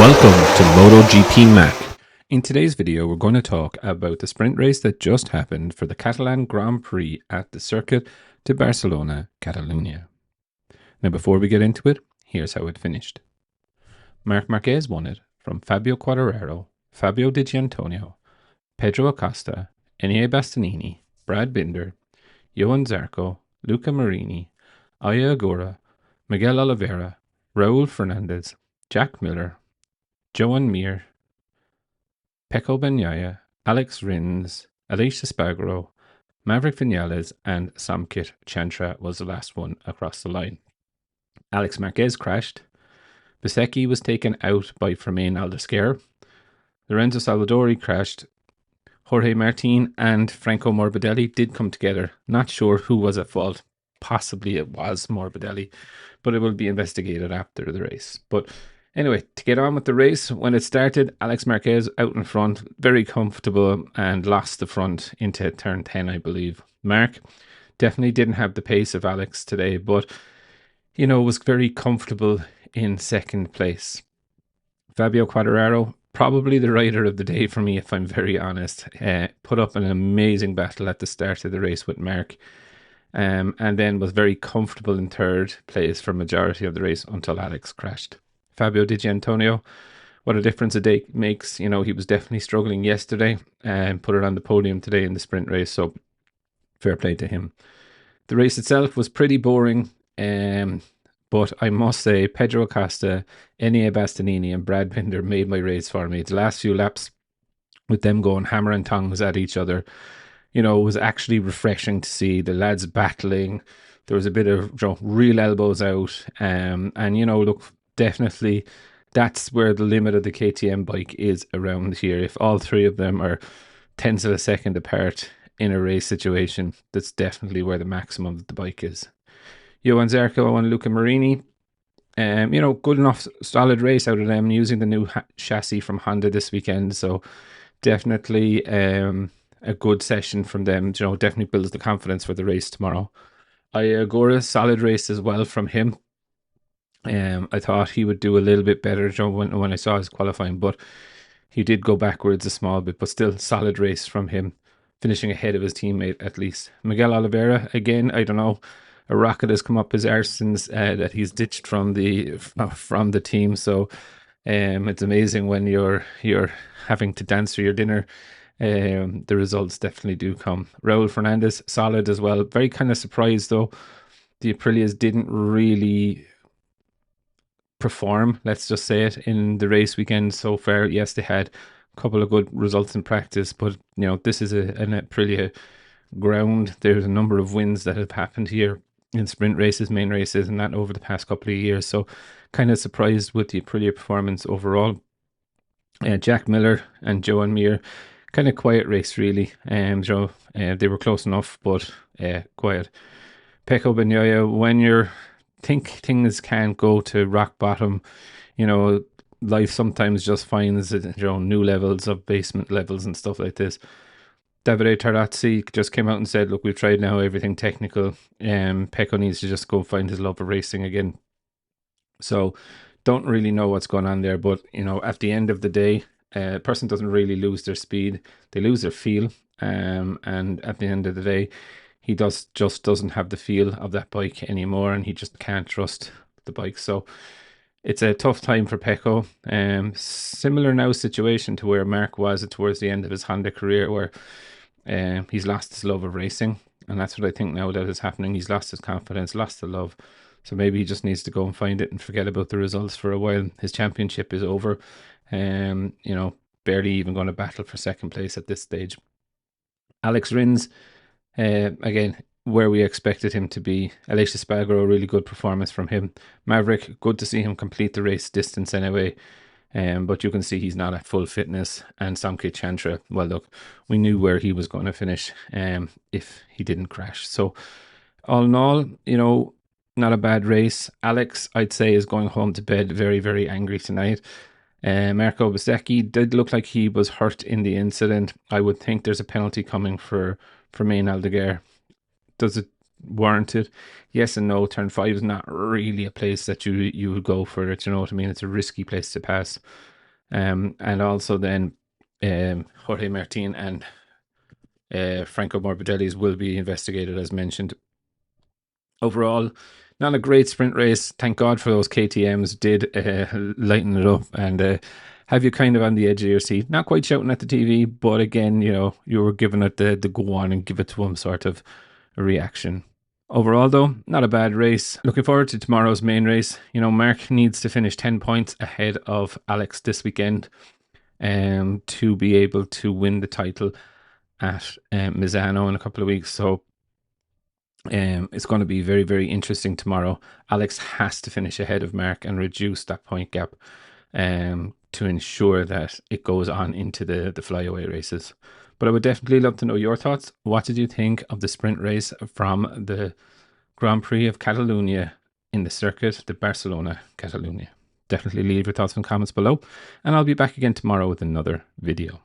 Welcome to MotoGP Mac. In today's video, we're going to talk about the sprint race that just happened for the Catalan Grand Prix at the Circuit de Barcelona, Catalunya. Now, before we get into it, here's how it finished. Marc Marquez won it from Fabio Quartararo, Fabio Di Gianantonio, Pedro Acosta, Enea Bastianini, Brad Binder, Johan Zarco, Luca Marini, Aya Agura, Miguel Oliveira, Raul Fernandez, Jack Miller, Joan Mir, Pecco Bagnaia, Alex Rins, Aleix Espargaro, Maverick Vinales, and Samkit Chantra was the last one across the line. Alex Marquez crashed. Bezzecchi was taken out by Fermin Aldersquer. Lorenzo Salvadori crashed. Jorge Martin and Franco Morbidelli did come together. Not sure who was at fault. Possibly it was Morbidelli, but it will be investigated after the race. But anyway, to get on with the race, when it started, Alex Marquez out in front, very comfortable, and lost the front into turn 10, I believe. Mark definitely didn't have the pace of Alex today, but, was very comfortable in second place. Fabio Quartararo, probably the rider of the day for me, if I'm very honest. Put up an amazing battle at the start of the race with Mark. And then was very comfortable in third place for majority of the race until Alex crashed. Fabio Di Gianantonio, what a difference a day makes. He was definitely struggling yesterday and put it on the podium today in the sprint race, so fair play to him. The race itself was pretty boring, but I must say Pedro Acosta, Enea Bastianini and Brad Binder made my race for me. The last few laps with them going hammer and tongs at each other, it was actually refreshing to see the lads battling. There was a bit of real elbows out. And, look, definitely that's where the limit of the KTM bike is around here. If all three of them are tenths of a second apart in a race situation, that's definitely where the maximum of the bike is. Johan Zarco and Luca Marini, good enough, solid race out of them using the new chassis from Honda this weekend. So definitely a good session from them. Definitely builds the confidence for the race tomorrow. Agura, solid race as well from him. I thought he would do a little bit better when I saw his qualifying, but he did go backwards a small bit, but still solid race from him, finishing ahead of his teammate at least. Miguel Oliveira, again, I don't know, a rocket has come up his arse since that he's ditched from the team. So it's amazing when you're having to dance for your dinner. The results definitely do come. Raul Fernandez, solid as well. Very kind of surprised though. The Aprilias didn't really perform, let's just say it, in the race weekend so far. Yes, they had a couple of good results in practice, but this is an Aprilia ground. There's a number of wins that have happened here in sprint races, main races, and that over the past couple of years. So kind of surprised with the Aprilia performance overall. Jack Miller and Joan Mir, kind of quiet race really. They were close enough, but quiet. Pecco Bagnaia, when you think things can't go to rock bottom, life sometimes just finds new levels of basement levels and stuff like this. Davide Tarazzi just came out and said, look, we've tried now everything technical. Pecco needs to just go find his love of racing again. So don't really know what's going on there, but at the end of the day, a person doesn't really lose their speed, they lose their feel. And at the end of the day, he just doesn't have the feel of that bike anymore, and he just can't trust the bike. So it's a tough time for Pecco. Similar now situation to where Mark was towards the end of his Honda career, where he's lost his love of racing, and that's what I think now that is happening. He's lost his confidence, lost the love. So maybe he just needs to go and find it and forget about the results for a while. His championship is over. Barely even going to battle for second place at this stage. Alex Rins, again, where we expected him to be. Aleix Espargaro, really good performance from him. Maverick, good to see him complete the race distance anyway. But you can see he's not at full fitness. And Samkit Chantra, well, look, we knew where he was going to finish if he didn't crash. So all in all, not a bad race. Alex, I'd say, is going home to bed very, very angry tonight. Marco Bezzecchi did look like he was hurt in the incident. I would think there's a penalty coming for Main Aldeguer. Does it warranted? Yes and no. Turn 5 is not really a place that you would go for it. You know what I mean? It's a risky place to pass. And also then Jorge Martin and Franco Morbidelli's will be investigated, as mentioned. Overall, not a great sprint race. Thank God for those KTMs. Did lighten it up and have you kind of on the edge of your seat. Not quite shouting at the TV, but again, you were giving it the go on and give it to him sort of a reaction. Overall, though, not a bad race. Looking forward to tomorrow's main race. Mark needs to finish 10 points ahead of Alex this weekend to be able to win the title at Misano in a couple of weeks. So it's going to be very, very interesting tomorrow. Alex has to finish ahead of Mark and reduce that point gap to ensure that it goes on into the flyaway races. But I would definitely love to know your thoughts. What did you think of the sprint race from the Grand Prix of Catalonia in the circuit, the Barcelona Catalonia? Definitely leave your thoughts and comments below, and I'll be back again tomorrow with another video.